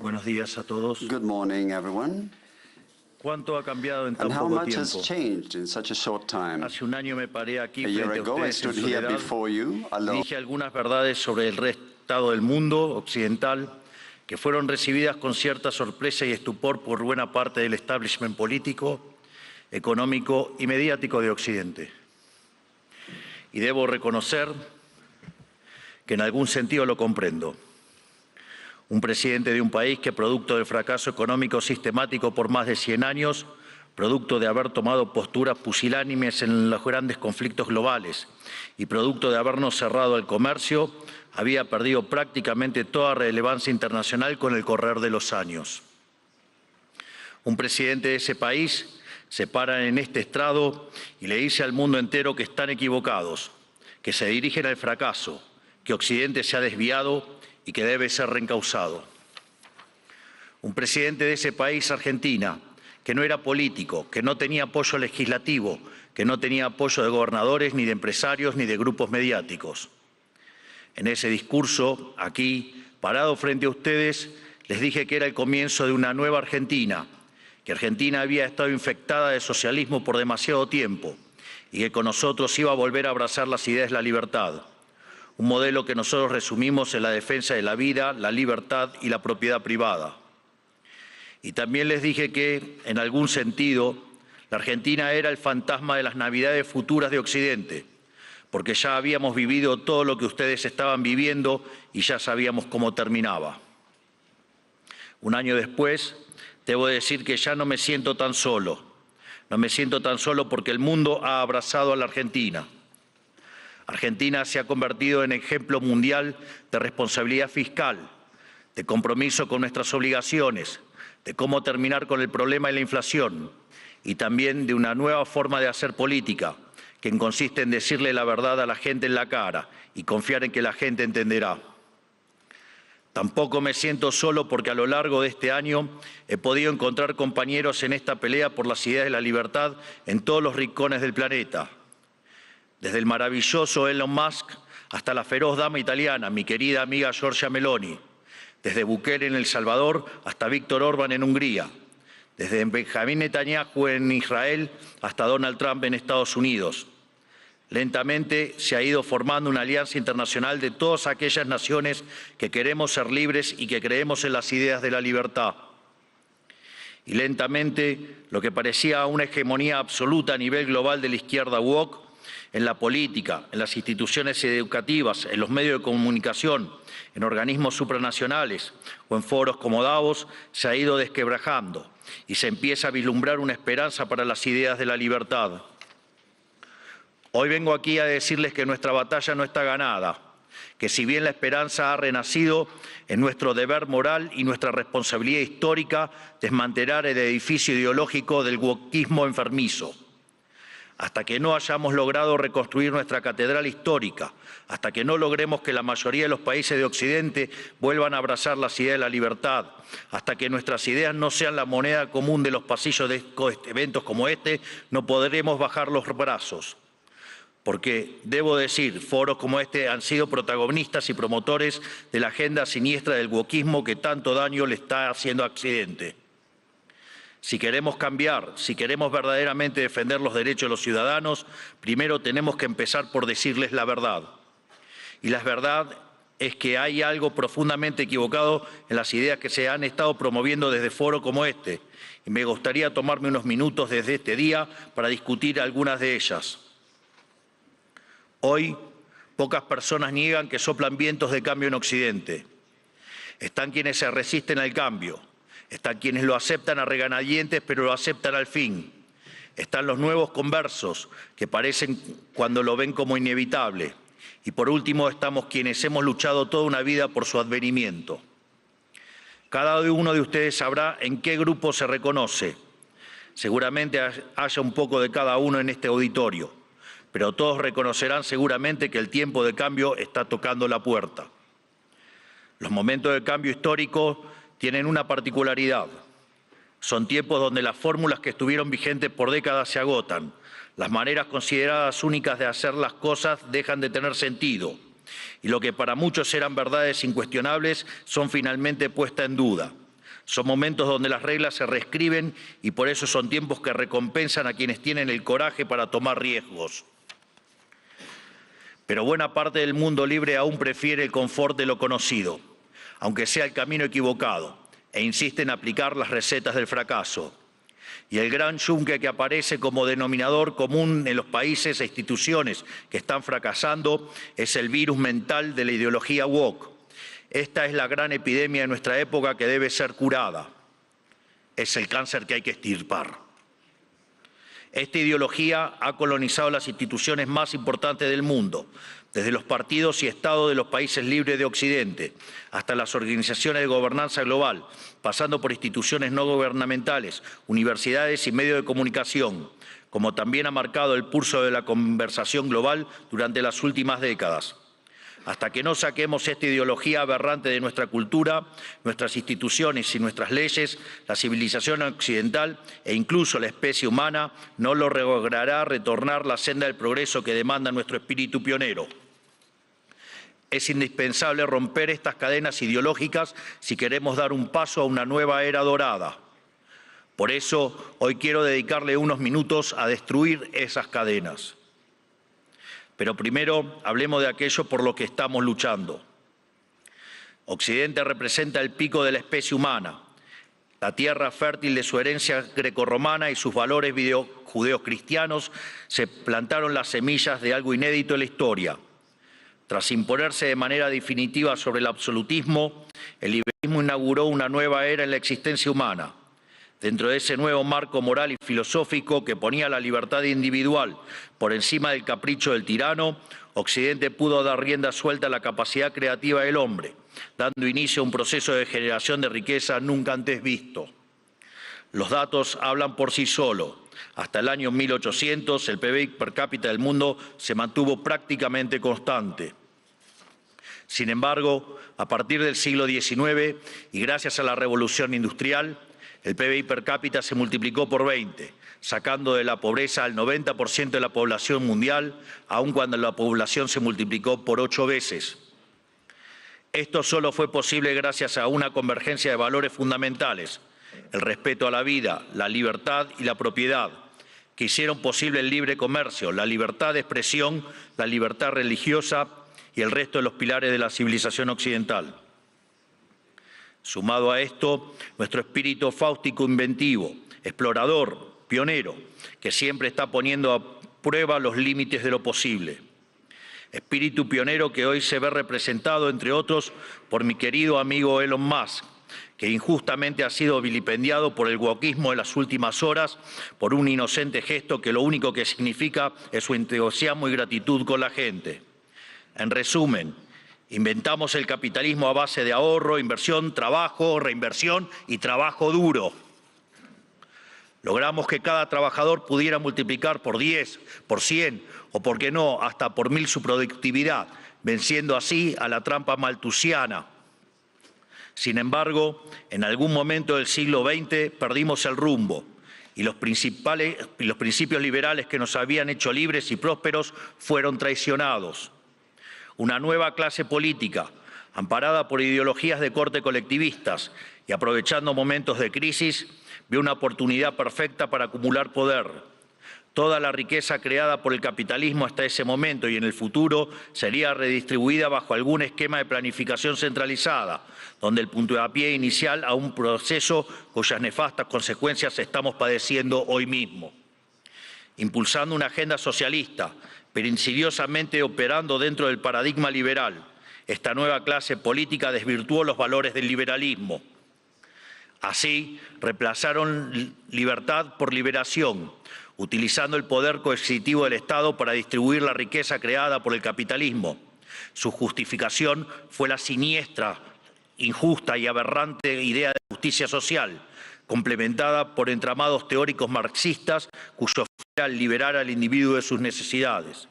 Buenos días a todos. Good morning, everyone. ¿Cuánto ha cambiado en tan And how poco much has tiempo? changed in such a short time? Hace un año me paré aquí A year frente a ago, I ustedes en stood here soledad. before you alone. Dije algunas verdades sobre el estado del mundo occidental que fueron recibidas con cierta sorpresa y estupor por buena parte del establishment político, económico y mediático de Occidente. Y debo reconocer que en algún sentido lo comprendo. Un presidente de un país que, producto del fracaso económico sistemático por más de 100 años, producto de haber tomado posturas pusilánimes en los grandes conflictos globales y producto de habernos cerrado al comercio, había perdido prácticamente toda relevancia internacional con el correr de los años. Un presidente de ese país se para en este estrado y le dice al mundo entero que están equivocados, que se dirigen al fracaso, que Occidente se ha desviado y que debe ser reencauzado. Un presidente de ese país, Argentina, que no era político, que no tenía apoyo legislativo, que no tenía apoyo de gobernadores, ni de empresarios, ni de grupos mediáticos. En ese discurso, aquí, parado frente a ustedes, les dije que era el comienzo de una nueva Argentina, que Argentina había estado infectada de socialismo por demasiado tiempo y que con nosotros iba a volver a abrazar las ideas de la libertad. Un modelo que nosotros resumimos en la defensa de la vida, la libertad y la propiedad privada. Y también les dije que, en algún sentido, la Argentina era el fantasma de las Navidades futuras de Occidente, porque ya habíamos vivido todo lo que ustedes estaban viviendo y ya sabíamos cómo terminaba. Un año después, debo decir que ya no me siento tan solo. No me siento tan solo porque el mundo ha abrazado a la Argentina. Argentina se ha convertido en ejemplo mundial de responsabilidad fiscal, de compromiso con nuestras obligaciones, de cómo terminar con el problema de la inflación y también de una nueva forma de hacer política, que consiste en decirle la verdad a la gente en la cara y confiar en que la gente entenderá. Tampoco me siento solo porque a lo largo de este año he podido encontrar compañeros en esta pelea por las ideas de la libertad en todos los rincones del planeta. Desde el maravilloso Elon Musk hasta la feroz dama italiana, mi querida amiga Giorgia Meloni. Desde Bukele en El Salvador hasta Víctor Orbán en Hungría. Desde Benjamín Netanyahu en Israel hasta Donald Trump en Estados Unidos. Lentamente se ha ido formando una alianza internacional de todas aquellas naciones que queremos ser libres y que creemos en las ideas de la libertad. Y lentamente lo que parecía una hegemonía absoluta a nivel global de la izquierda woke, en la política, en las instituciones educativas, en los medios de comunicación, en organismos supranacionales o en foros como Davos, se ha ido desquebrajando y se empieza a vislumbrar una esperanza para las ideas de la libertad. Hoy vengo aquí a decirles que nuestra batalla no está ganada, que si bien la esperanza ha renacido, es nuestro deber moral y nuestra responsabilidad histórica desmantelar el edificio ideológico del wokismo enfermizo. Hasta que no hayamos logrado reconstruir nuestra catedral histórica, hasta que no logremos que la mayoría de los países de Occidente vuelvan a abrazar las ideas de la libertad, hasta que nuestras ideas no sean la moneda común de los pasillos de eventos como este, no podremos bajar los brazos. Porque, debo decir, foros como este han sido protagonistas y promotores de la agenda siniestra del wokismo que tanto daño le está haciendo a Occidente. Si queremos cambiar, si queremos verdaderamente defender los derechos de los ciudadanos, primero tenemos que empezar por decirles la verdad. Y la verdad es que hay algo profundamente equivocado en las ideas que se han estado promoviendo desde foros como este. Y me gustaría tomarme unos minutos desde este día para discutir algunas de ellas. Hoy, pocas personas niegan que soplan vientos de cambio en Occidente. Están quienes se resisten al cambio. Están quienes lo aceptan a regañadientes, pero lo aceptan al fin. Están los nuevos conversos, que parecen cuando lo ven como inevitable. Y por último, estamos quienes hemos luchado toda una vida por su advenimiento. Cada uno de ustedes sabrá en qué grupo se reconoce. Seguramente haya un poco de cada uno en este auditorio, pero todos reconocerán seguramente que el tiempo de cambio está tocando la puerta. Los momentos de cambio histórico tienen una particularidad. Son tiempos donde las fórmulas que estuvieron vigentes por décadas se agotan. Las maneras consideradas únicas de hacer las cosas dejan de tener sentido. Y lo que para muchos eran verdades incuestionables son finalmente puestas en duda. Son momentos donde las reglas se reescriben y por eso son tiempos que recompensan a quienes tienen el coraje para tomar riesgos. Pero buena parte del mundo libre aún prefiere el confort de lo conocido, aunque sea el camino equivocado, e insiste en aplicar las recetas del fracaso. Y el gran yunque que aparece como denominador común en los países e instituciones que están fracasando es el virus mental de la ideología woke. Esta es la gran epidemia de nuestra época que debe ser curada. Es el cáncer que hay que extirpar. Esta ideología ha colonizado las instituciones más importantes del mundo, desde los partidos y estados de los países libres de Occidente, hasta las organizaciones de gobernanza global, pasando por instituciones no gubernamentales, universidades y medios de comunicación, como también ha marcado el pulso de la conversación global durante las últimas décadas. Hasta que no saquemos esta ideología aberrante de nuestra cultura, nuestras instituciones y nuestras leyes, la civilización occidental e incluso la especie humana no logrará retornar la senda del progreso que demanda nuestro espíritu pionero. Es indispensable romper estas cadenas ideológicas si queremos dar un paso a una nueva era dorada. Por eso, hoy quiero dedicarle unos minutos a destruir esas cadenas. Pero primero, hablemos de aquello por lo que estamos luchando. Occidente representa el pico de la especie humana, la tierra fértil de su herencia grecorromana y sus valores judeocristianos se plantaron las semillas de algo inédito en la historia. Tras imponerse de manera definitiva sobre el absolutismo, el liberalismo inauguró una nueva era en la existencia humana. Dentro de ese nuevo marco moral y filosófico que ponía la libertad individual por encima del capricho del tirano, Occidente pudo dar rienda suelta a la capacidad creativa del hombre, dando inicio a un proceso de generación de riqueza nunca antes visto. Los datos hablan por sí solos. Hasta el año 1800, el PBI per cápita del mundo se mantuvo prácticamente constante. Sin embargo, a partir del siglo XIX y gracias a la revolución industrial, el PBI per cápita se multiplicó por 20, sacando de la pobreza al 90% de la población mundial, aun cuando la población se multiplicó por 8 veces. Esto solo fue posible gracias a una convergencia de valores fundamentales, el respeto a la vida, la libertad y la propiedad, que hicieron posible el libre comercio, la libertad de expresión, la libertad religiosa y el resto de los pilares de la civilización occidental. Sumado a esto, nuestro espíritu fáustico inventivo, explorador, pionero, que siempre está poniendo a prueba los límites de lo posible. Espíritu pionero que hoy se ve representado, entre otros, por mi querido amigo Elon Musk, que injustamente ha sido vilipendiado por el wokismo de las últimas horas por un inocente gesto que lo único que significa es su entusiasmo y gratitud con la gente. En resumen, inventamos el capitalismo a base de ahorro, inversión, trabajo, reinversión y trabajo duro. Logramos que cada trabajador pudiera multiplicar por 10, por 100 o, por qué no, hasta por 1000 su productividad, venciendo así a la trampa malthusiana. Sin embargo, en algún momento del siglo XX perdimos el rumbo y los principios liberales que nos habían hecho libres y prósperos fueron traicionados. Una nueva clase política, amparada por ideologías de corte colectivistas y aprovechando momentos de crisis, vio una oportunidad perfecta para acumular poder. Toda la riqueza creada por el capitalismo hasta ese momento y en el futuro sería redistribuida bajo algún esquema de planificación centralizada, donde el puntapié inicial a un proceso cuyas nefastas consecuencias estamos padeciendo hoy mismo. Impulsando una agenda socialista, pero insidiosamente operando dentro del paradigma liberal, esta nueva clase política desvirtuó los valores del liberalismo. Así, reemplazaron libertad por liberación, utilizando el poder coercitivo del Estado para distribuir la riqueza creada por el capitalismo. Su justificación fue la siniestra, injusta y aberrante idea de justicia social, complementada por entramados teóricos marxistas cuyo fin era liberar al individuo de sus necesidades.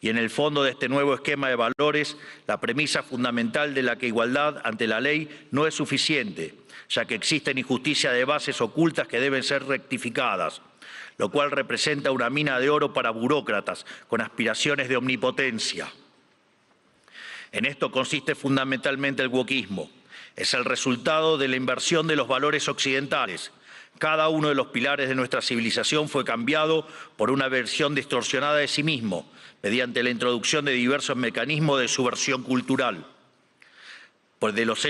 Y en el fondo de este nuevo esquema de valores, la premisa fundamental de la que igualdad ante la ley no es suficiente, ya que existen injusticias de bases ocultas que deben ser rectificadas, lo cual representa una mina de oro para burócratas con aspiraciones de omnipotencia. En esto consiste fundamentalmente el wokismo, Es el resultado de la inversión de los valores occidentales. Cada uno de los pilares de nuestra civilización fue cambiado por una versión distorsionada de sí mismo, mediante la introducción de diversos mecanismos de subversión cultural. Pues de los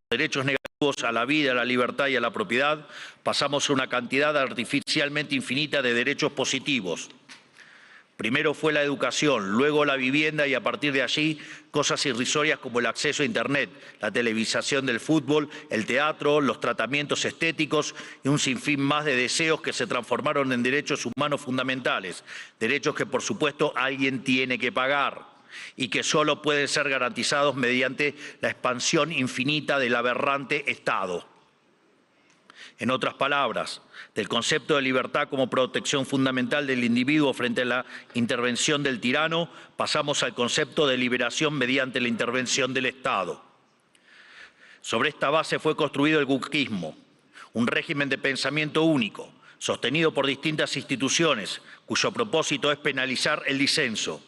derechos negativos a la vida, a la libertad y a la propiedad, pasamos a una cantidad artificialmente infinita de derechos positivos. Primero fue la educación, luego la vivienda y a partir de allí cosas irrisorias como el acceso a Internet, la televisación del fútbol, el teatro, los tratamientos estéticos y un sinfín más de deseos que se transformaron en derechos humanos fundamentales, derechos que por supuesto alguien tiene que pagar y que solo pueden ser garantizados mediante la expansión infinita del aberrante Estado. En otras palabras, del concepto de libertad como protección fundamental del individuo frente a la intervención del tirano, pasamos al concepto de liberación mediante la intervención del Estado. Sobre esta base fue construido el wokismo, un régimen de pensamiento único, sostenido por distintas instituciones, cuyo propósito es penalizar el disenso.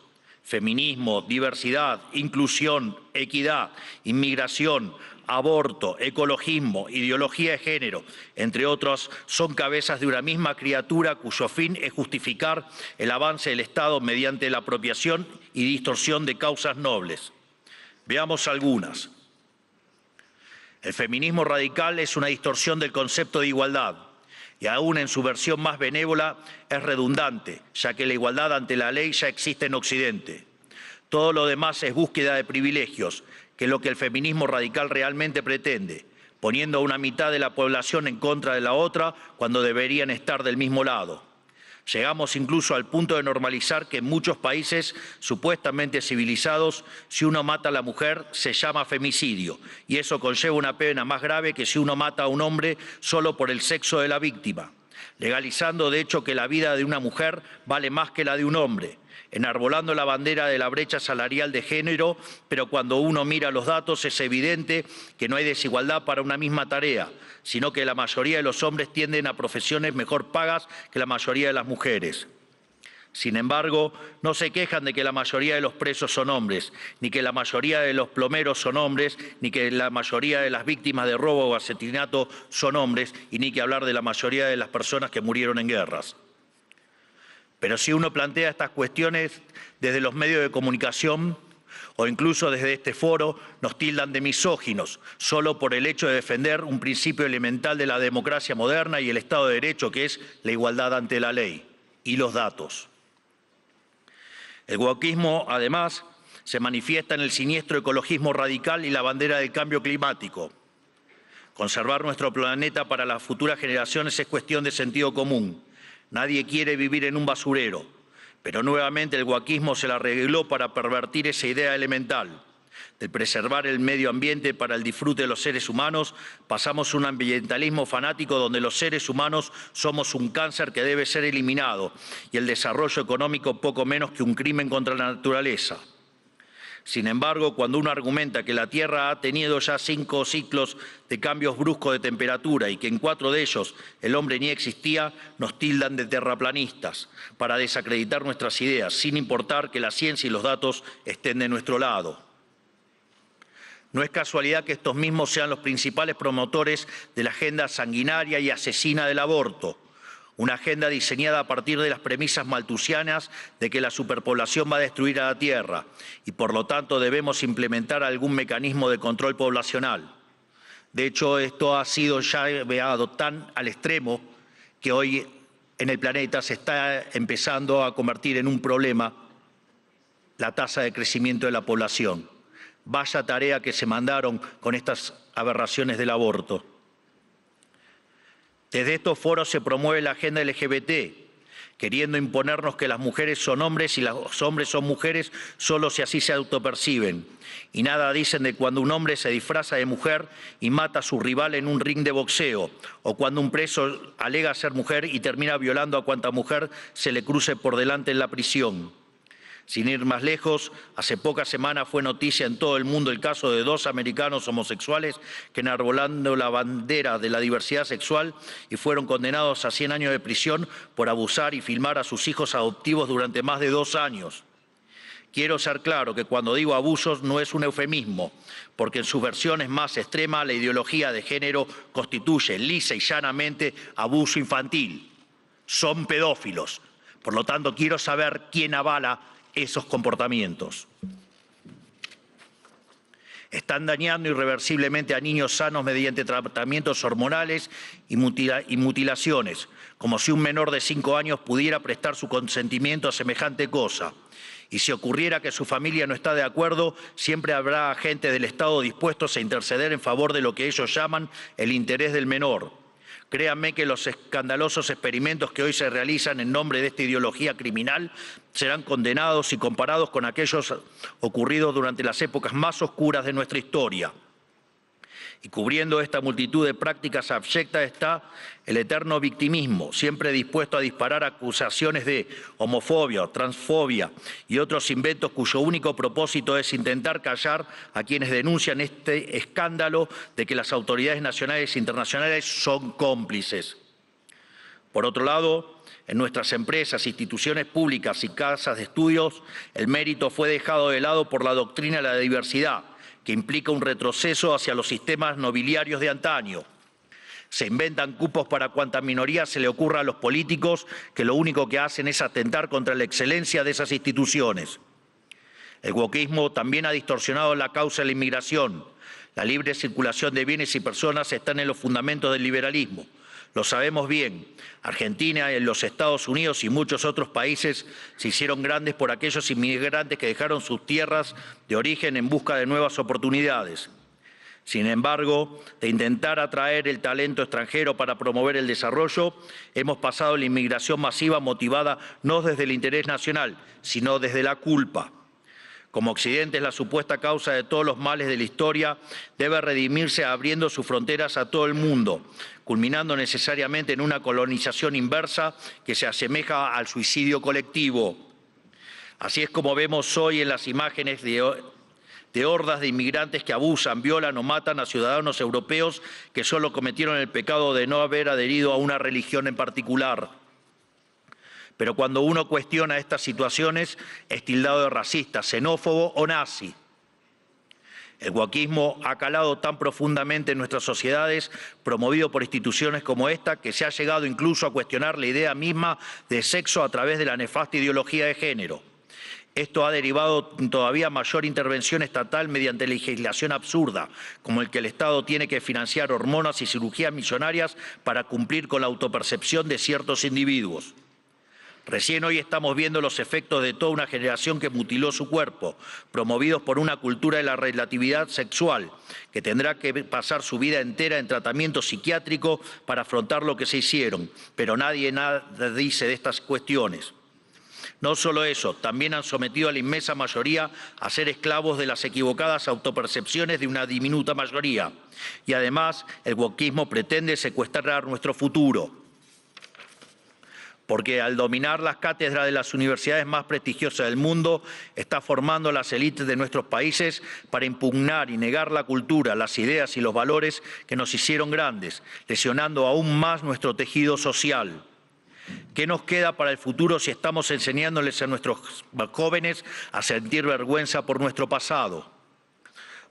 Feminismo, diversidad, inclusión, equidad, inmigración, aborto, ecologismo, ideología de género, entre otros, son cabezas de una misma criatura cuyo fin es justificar el avance del Estado mediante la apropiación y distorsión de causas nobles. Veamos algunas. El feminismo radical es una distorsión del concepto de igualdad y aún en su versión más benévola es redundante, ya que la igualdad ante la ley ya existe en Occidente. Todo lo demás es búsqueda de privilegios, que es lo que el feminismo radical realmente pretende, poniendo a una mitad de la población en contra de la otra cuando deberían estar del mismo lado. Llegamos incluso al punto de normalizar que en muchos países supuestamente civilizados, si uno mata a la mujer se llama femicidio, y eso conlleva una pena más grave que si uno mata a un hombre solo por el sexo de la víctima, legalizando de hecho que la vida de una mujer vale más que la de un hombre, enarbolando la bandera de la brecha salarial de género, pero cuando uno mira los datos es evidente que no hay desigualdad para una misma tarea, sino que la mayoría de los hombres tienden a profesiones mejor pagas que la mayoría de las mujeres. Sin embargo, no se quejan de que la mayoría de los presos son hombres, ni que la mayoría de los plomeros son hombres, ni que la mayoría de las víctimas de robo o asesinato son hombres, y ni que hablar de la mayoría de las personas que murieron en guerras. Pero si uno plantea estas cuestiones desde los medios de comunicación o incluso desde este foro, nos tildan de misóginos, solo por el hecho de defender un principio elemental de la democracia moderna y el Estado de Derecho, que es la igualdad ante la ley y los datos. El wokismo, además, se manifiesta en el siniestro ecologismo radical y la bandera del cambio climático. Conservar nuestro planeta para las futuras generaciones es cuestión de sentido común. Nadie quiere vivir en un basurero, pero nuevamente el wokismo se la arregló para pervertir esa idea elemental. De preservar el medio ambiente para el disfrute de los seres humanos, pasamos a un ambientalismo fanático donde los seres humanos somos un cáncer que debe ser eliminado y el desarrollo económico poco menos que un crimen contra la naturaleza. Sin embargo, cuando uno argumenta que la Tierra ha tenido ya 5 ciclos de cambios bruscos de temperatura y que en 4 de ellos el hombre ni existía, nos tildan de terraplanistas para desacreditar nuestras ideas, sin importar que la ciencia y los datos estén de nuestro lado. No es casualidad que estos mismos sean los principales promotores de la agenda sanguinaria y asesina del aborto. Una agenda diseñada a partir de las premisas malthusianas de que la superpoblación va a destruir a la Tierra y por lo tanto debemos implementar algún mecanismo de control poblacional. De hecho, esto ha sido ya llevado tan al extremo que hoy en el planeta se está empezando a convertir en un problema la tasa de crecimiento de la población. Vaya tarea que se mandaron con estas aberraciones del aborto. Desde estos foros se promueve la agenda LGBT, queriendo imponernos que las mujeres son hombres y los hombres son mujeres solo si así se autoperciben. Y nada dicen de cuando un hombre se disfraza de mujer y mata a su rival en un ring de boxeo, o cuando un preso alega ser mujer y termina violando a cuanta mujer se le cruce por delante en la prisión. Sin ir más lejos, hace pocas semanas fue noticia en todo el mundo el caso de 2 americanos homosexuales que enarbolando la bandera de la diversidad sexual y fueron condenados a 100 años de prisión por abusar y filmar a sus hijos adoptivos durante más de 2 años. Quiero ser claro que cuando digo abusos no es un eufemismo, porque en sus versiones más extremas la ideología de género constituye lisa y llanamente abuso infantil. Son pedófilos. Por lo tanto, quiero saber quién avala esos comportamientos. Están dañando irreversiblemente a niños sanos mediante tratamientos hormonales y mutilaciones, como si un menor de 5 años pudiera prestar su consentimiento a semejante cosa. Y si ocurriera que su familia no está de acuerdo, siempre habrá agentes del Estado dispuestos a interceder en favor de lo que ellos llaman el interés del menor. Créanme que los escandalosos experimentos que hoy se realizan en nombre de esta ideología criminal serán condenados y comparados con aquellos ocurridos durante las épocas más oscuras de nuestra historia. Y cubriendo esta multitud de prácticas abyectas está el eterno victimismo, siempre dispuesto a disparar acusaciones de homofobia, transfobia y otros inventos cuyo único propósito es intentar callar a quienes denuncian este escándalo de que las autoridades nacionales e internacionales son cómplices. Por otro lado, en nuestras empresas, instituciones públicas y casas de estudios, el mérito fue dejado de lado por la doctrina de la diversidad, que implica un retroceso hacia los sistemas nobiliarios de antaño. Se inventan cupos para cuanta minoría se le ocurra a los políticos, que lo único que hacen es atentar contra la excelencia de esas instituciones. El wokismo también ha distorsionado la causa de la inmigración. La libre circulación de bienes y personas están en los fundamentos del liberalismo. Lo sabemos bien. Argentina, los Estados Unidos y muchos otros países se hicieron grandes por aquellos inmigrantes que dejaron sus tierras de origen en busca de nuevas oportunidades. Sin embargo, de intentar atraer el talento extranjero para promover el desarrollo, hemos pasado a la inmigración masiva motivada no desde el interés nacional, sino desde la culpa. Como Occidente es la supuesta causa de todos los males de la historia, debe redimirse abriendo sus fronteras a todo el mundo, culminando necesariamente en una colonización inversa que se asemeja al suicidio colectivo. Así es como vemos hoy en las imágenes de hordas de inmigrantes que abusan, violan o matan a ciudadanos europeos que solo cometieron el pecado de no haber adherido a una religión en particular. Pero cuando uno cuestiona estas situaciones, es tildado de racista, xenófobo o nazi. El wokismo ha calado tan profundamente en nuestras sociedades, promovido por instituciones como esta, que se ha llegado incluso a cuestionar la idea misma de sexo a través de la nefasta ideología de género. Esto ha derivado en todavía mayor intervención estatal mediante legislación absurda, como el que el Estado tiene que financiar hormonas y cirugías millonarias para cumplir con la autopercepción de ciertos individuos. Recién hoy estamos viendo los efectos de toda una generación que mutiló su cuerpo, promovidos por una cultura de la relatividad sexual, que tendrá que pasar su vida entera en tratamiento psiquiátrico para afrontar lo que se hicieron, pero nadie nada dice de estas cuestiones. No solo eso, también han sometido a la inmensa mayoría a ser esclavos de las equivocadas autopercepciones de una diminuta mayoría. Y además, el wokismo pretende secuestrar nuestro futuro. Porque al dominar las cátedras de las universidades más prestigiosas del mundo, está formando las élites de nuestros países para impugnar y negar la cultura, las ideas y los valores que nos hicieron grandes, lesionando aún más nuestro tejido social. ¿Qué nos queda para el futuro si estamos enseñándoles a nuestros jóvenes a sentir vergüenza por nuestro pasado?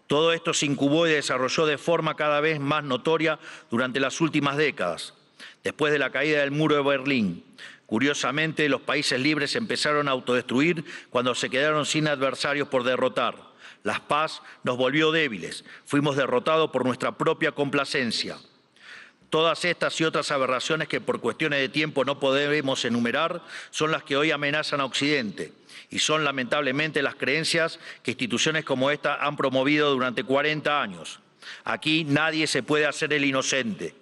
Todo esto se incubó y desarrolló de forma cada vez más notoria durante las últimas décadas. Después de la caída del muro de Berlín, curiosamente, los países libres empezaron a autodestruir cuando se quedaron sin adversarios por derrotar. La paz nos volvió débiles, fuimos derrotados por nuestra propia complacencia. Todas estas y otras aberraciones que por cuestiones de tiempo no podemos enumerar son las que hoy amenazan a Occidente y son lamentablemente las creencias que instituciones como esta han promovido durante 40 años. Aquí nadie se puede hacer el inocente.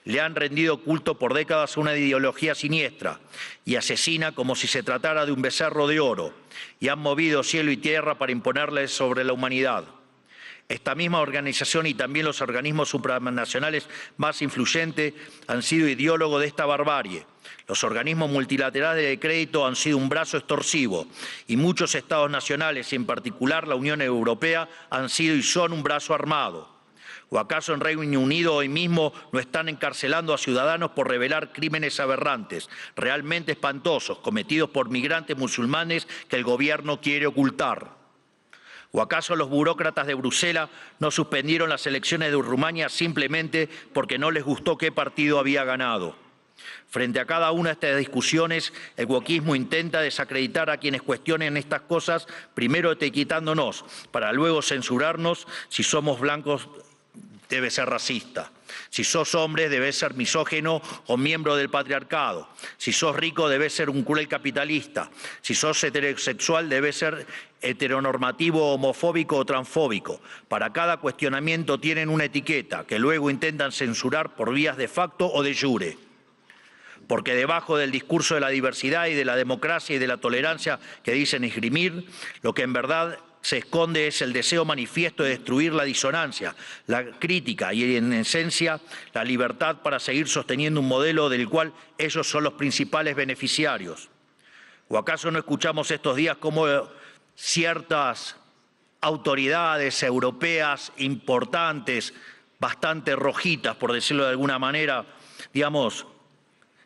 Le han rendido culto por décadas a una ideología siniestra y asesina como si se tratara de un becerro de oro, y han movido cielo y tierra para imponerle sobre la humanidad. Esta misma organización y también los organismos supranacionales más influyentes han sido ideólogos de esta barbarie. Los organismos multilaterales de crédito han sido un brazo extorsivo y muchos estados nacionales, y en particular la Unión Europea, han sido y son un brazo armado. ¿O acaso en Reino Unido hoy mismo no están encarcelando a ciudadanos por revelar crímenes aberrantes, realmente espantosos, cometidos por migrantes musulmanes que el gobierno quiere ocultar? ¿O acaso los burócratas de Bruselas no suspendieron las elecciones de Rumania simplemente porque no les gustó qué partido había ganado? Frente a cada una de estas discusiones, el wokismo intenta desacreditar a quienes cuestionen estas cosas, primero etiquetándonos, para luego censurarnos. Si somos blancos, debe ser racista. Si sos hombre, debes ser misógino o miembro del patriarcado. Si sos rico, debes ser un cruel capitalista. Si sos heterosexual, debes ser heteronormativo, homofóbico o transfóbico. Para cada cuestionamiento tienen una etiqueta que luego intentan censurar por vías de facto o de jure. Porque debajo del discurso de la diversidad y de la democracia y de la tolerancia que dicen esgrimir, lo que en verdad se esconde es el deseo manifiesto de destruir la disonancia, la crítica y, en esencia, la libertad para seguir sosteniendo un modelo del cual ellos son los principales beneficiarios. ¿O acaso no escuchamos estos días cómo ciertas autoridades europeas importantes, bastante rojitas, por decirlo de alguna manera,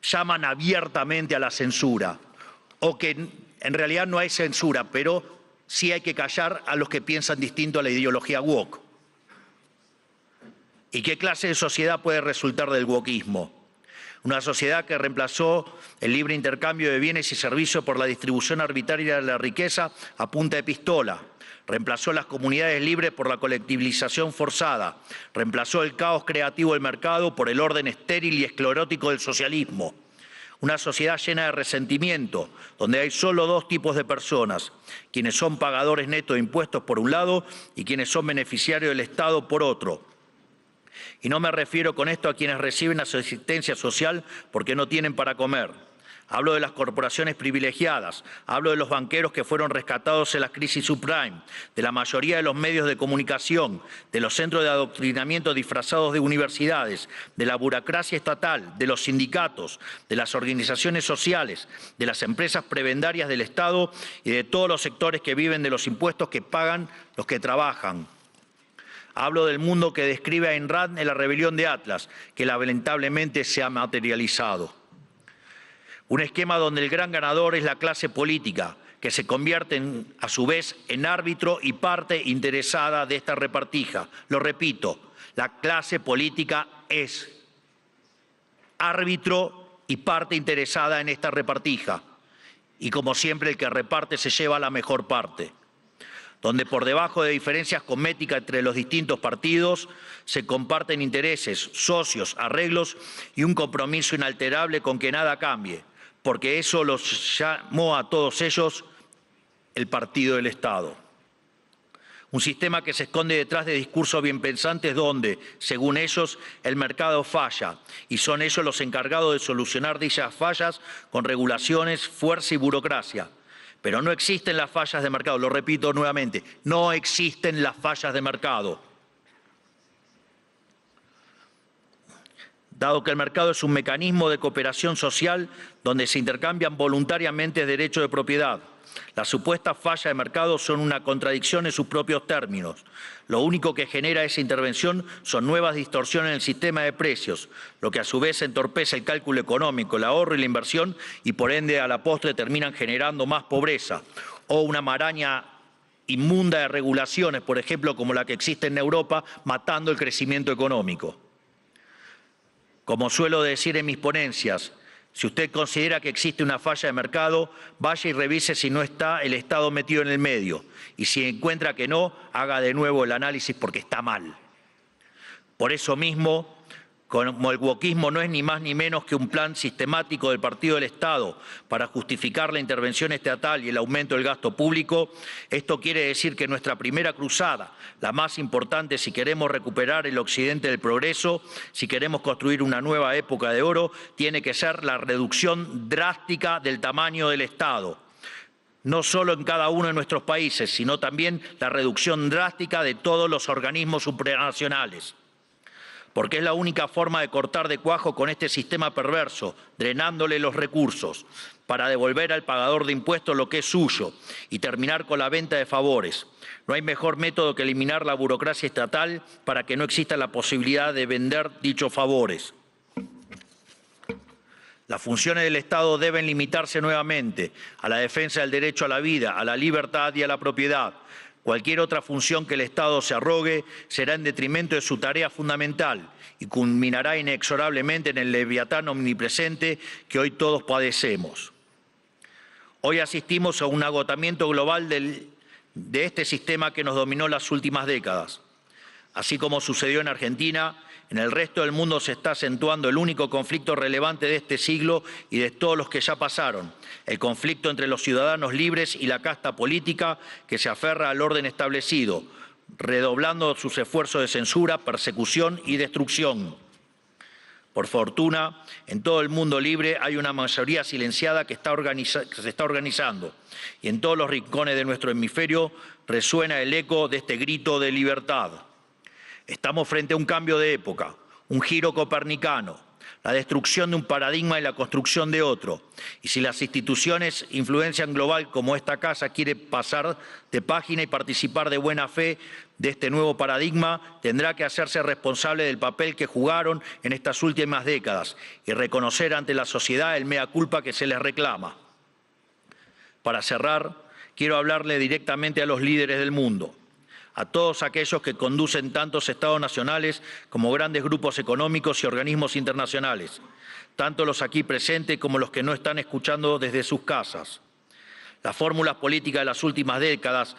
llaman abiertamente a la censura? O que en realidad no hay censura, pero sí hay que callar a los que piensan distinto a la ideología woke. ¿Y qué clase de sociedad puede resultar del wokismo? Una sociedad que reemplazó el libre intercambio de bienes y servicios por la distribución arbitraria de la riqueza a punta de pistola. Reemplazó las comunidades libres por la colectivización forzada. Reemplazó el caos creativo del mercado por el orden estéril y esclerótico del socialismo. Una sociedad llena de resentimiento, donde hay solo dos tipos de personas, quienes son pagadores netos de impuestos por un lado y quienes son beneficiarios del Estado por otro. Y no me refiero con esto a quienes reciben asistencia social porque no tienen para comer. Hablo de las corporaciones privilegiadas, hablo de los banqueros que fueron rescatados en la crisis subprime, de la mayoría de los medios de comunicación, de los centros de adoctrinamiento disfrazados de universidades, de la burocracia estatal, de los sindicatos, de las organizaciones sociales, de las empresas prebendarias del Estado y de todos los sectores que viven de los impuestos que pagan los que trabajan. Hablo del mundo que describe Ayn Rand en La rebelión de Atlas, que lamentablemente se ha materializado. Un esquema donde el gran ganador es la clase política, que se convierte a su vez en árbitro y parte interesada de esta repartija. Lo repito, la clase política es árbitro y parte interesada en esta repartija. Y como siempre, el que reparte se lleva la mejor parte. Donde por debajo de diferencias cosméticas entre los distintos partidos se comparten intereses, socios, arreglos y un compromiso inalterable con que nada cambie, porque eso los llamó a todos ellos el partido del Estado. Un sistema que se esconde detrás de discursos bien pensantes donde, según ellos, el mercado falla y son ellos los encargados de solucionar dichas fallas con regulaciones, fuerza y burocracia. Pero no existen las fallas de mercado, lo repito nuevamente, no existen las fallas de mercado. Dado que el mercado es un mecanismo de cooperación social donde se intercambian voluntariamente derechos de propiedad. Las supuestas fallas de mercado son una contradicción en sus propios términos. Lo único que genera esa intervención son nuevas distorsiones en el sistema de precios, lo que a su vez entorpece el cálculo económico, el ahorro y la inversión y por ende a la postre terminan generando más pobreza o una maraña inmunda de regulaciones, por ejemplo, como la que existe en Europa, matando el crecimiento económico. Como suelo decir en mis ponencias, si usted considera que existe una falla de mercado, vaya y revise si no está el Estado metido en el medio. Y si encuentra que no, haga de nuevo el análisis porque está mal. Por eso mismo, como el wokismo no es ni más ni menos que un plan sistemático del Partido del Estado para justificar la intervención estatal y el aumento del gasto público, esto quiere decir que nuestra primera cruzada, la más importante si queremos recuperar el occidente del progreso, si queremos construir una nueva época de oro, tiene que ser la reducción drástica del tamaño del Estado. No solo en cada uno de nuestros países, sino también la reducción drástica de todos los organismos supranacionales. Porque es la única forma de cortar de cuajo con este sistema perverso, drenándole los recursos. para devolver al pagador de impuestos lo que es suyo y terminar con la venta de favores. No hay mejor método que eliminar la burocracia estatal para que no exista la posibilidad de vender dichos favores. Las funciones del Estado deben limitarse nuevamente a la defensa del derecho a la vida, a la libertad y a la propiedad. Cualquier otra función que el Estado se arrogue será en detrimento de su tarea fundamental y culminará inexorablemente en el leviatán omnipresente que hoy todos padecemos. Hoy asistimos a un agotamiento global de este sistema que nos dominó las últimas décadas. Así como sucedió en Argentina, en el resto del mundo se está acentuando el único conflicto relevante de este siglo y de todos los que ya pasaron, el conflicto entre los ciudadanos libres y la casta política que se aferra al orden establecido, redoblando sus esfuerzos de censura, persecución y destrucción. Por fortuna, en todo el mundo libre hay una mayoría silenciada que se está organizando y en todos los rincones de nuestro hemisferio resuena el eco de este grito de libertad. Estamos frente a un cambio de época, un giro copernicano, la destrucción de un paradigma y la construcción de otro. Y si las instituciones influencian global como esta casa quiere pasar de página y participar de buena fe de este nuevo paradigma, tendrá que hacerse responsable del papel que jugaron en estas últimas décadas y reconocer ante la sociedad el mea culpa que se les reclama. Para cerrar, quiero hablarle directamente a los líderes del mundo, a todos aquellos que conducen tantos estados nacionales como grandes grupos económicos y organismos internacionales, tanto los aquí presentes como los que no están escuchando desde sus casas. Las fórmulas políticas de las últimas décadas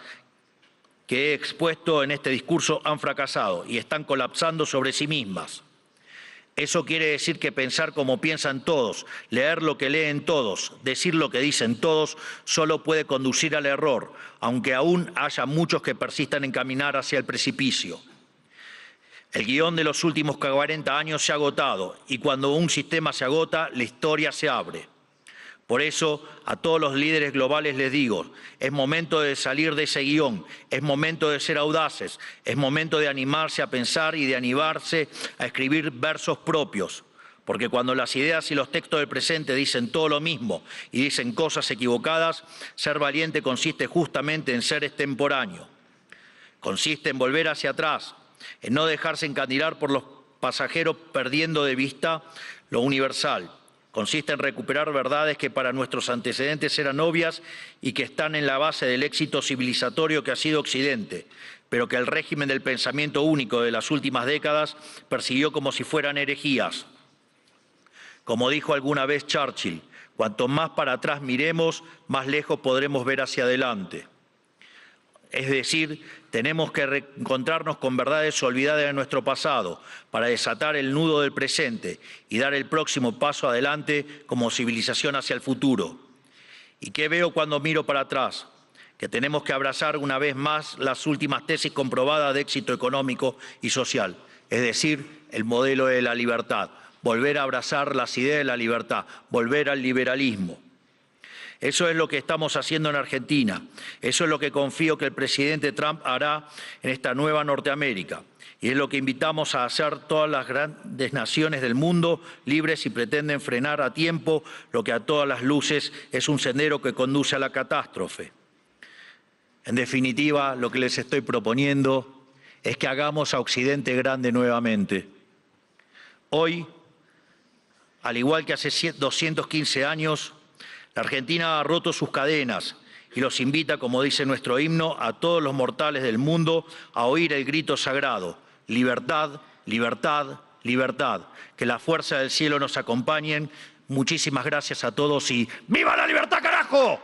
que he expuesto en este discurso han fracasado y están colapsando sobre sí mismas. Eso quiere decir que pensar como piensan todos, leer lo que leen todos, decir lo que dicen todos, solo puede conducir al error, aunque aún haya muchos que persistan en caminar hacia el precipicio. El guión de los últimos 40 años se ha agotado y cuando un sistema se agota, la historia se abre. Por eso, a todos los líderes globales les digo, es momento de salir de ese guión, es momento de ser audaces, es momento de animarse a pensar y de animarse a escribir versos propios. Porque cuando las ideas y los textos del presente dicen todo lo mismo y dicen cosas equivocadas, ser valiente consiste justamente en ser extemporáneo. Consiste en volver hacia atrás, en no dejarse encandilar por los pasajeros perdiendo de vista lo universal. Consiste en recuperar verdades que para nuestros antecedentes eran obvias y que están en la base del éxito civilizatorio que ha sido Occidente, pero que el régimen del pensamiento único de las últimas décadas persiguió como si fueran herejías. Como dijo alguna vez Churchill, cuanto más para atrás miremos, más lejos podremos ver hacia adelante. Es decir, tenemos que reencontrarnos con verdades olvidadas de nuestro pasado para desatar el nudo del presente y dar el próximo paso adelante como civilización hacia el futuro. ¿Y qué veo cuando miro para atrás? Que tenemos que abrazar una vez más las últimas tesis comprobadas de éxito económico y social, es decir, el modelo de la libertad, volver a abrazar las ideas de la libertad, volver al liberalismo. Eso es lo que estamos haciendo en Argentina. Eso es lo que confío que el presidente Trump hará en esta nueva Norteamérica. Y es lo que invitamos a hacer todas las grandes naciones del mundo libres si pretenden frenar a tiempo lo que a todas las luces es un sendero que conduce a la catástrofe. En definitiva, lo que les estoy proponiendo es que hagamos a Occidente grande nuevamente. Hoy, al igual que hace 215 años, la Argentina ha roto sus cadenas y los invita, como dice nuestro himno, a todos los mortales del mundo a oír el grito sagrado: libertad, libertad, libertad. Que la fuerza del cielo nos acompañen. Muchísimas gracias a todos y ¡viva la libertad, carajo!